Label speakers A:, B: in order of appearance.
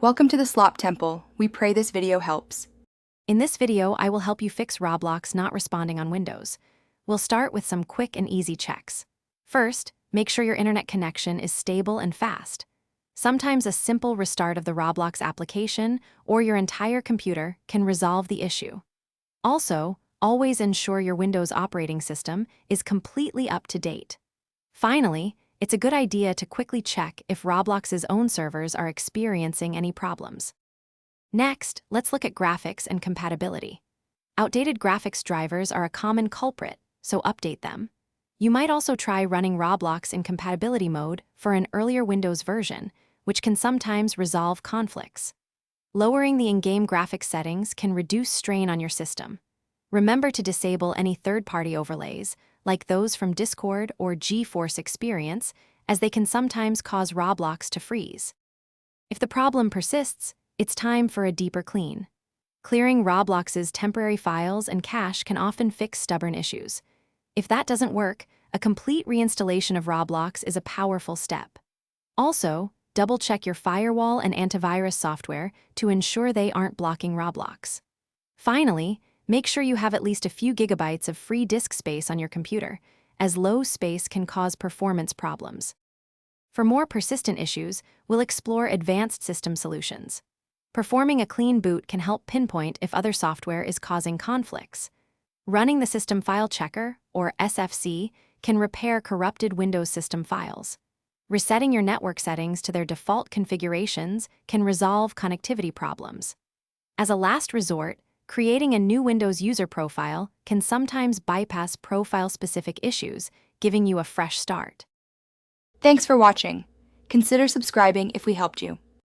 A: Welcome to the Slop Temple. We pray this video helps.
B: In this video, I will help you fix Roblox not responding on Windows. We'll start with some quick and easy checks. First, make sure your internet connection is stable and fast. Sometimes a simple restart of the Roblox application or your entire computer can resolve the issue. Also, always ensure your Windows operating system is completely up to date. Finally, it's a good idea to quickly check if Roblox's own servers are experiencing any problems. Next, let's look at graphics and compatibility. Outdated graphics drivers are a common culprit, so update them. You might also try running Roblox in compatibility mode for an earlier Windows version, which can sometimes resolve conflicts. Lowering the in-game graphics settings can reduce strain on your system. Remember to disable any third-party overlays, like those from Discord or GeForce Experience, as they can sometimes cause Roblox to freeze. If the problem persists, it's time for a deeper clean. Clearing Roblox's temporary files and cache can often fix stubborn issues. If that doesn't work, a complete reinstallation of Roblox is a powerful step. Also, double-check your firewall and antivirus software to ensure they aren't blocking Roblox. Finally, make sure you have at least a few gigabytes of free disk space on your computer, as low space can cause performance problems. For more persistent issues, we'll explore advanced system solutions. Performing a clean boot can help pinpoint if other software is causing conflicts. Running the System File Checker, or SFC, can repair corrupted Windows system files. Resetting your network settings to their default configurations can resolve connectivity problems. As a last resort, creating a new Windows user profile can sometimes bypass profile-specific issues, giving you a fresh start.
A: Thanks for watching. Consider subscribing if we helped you.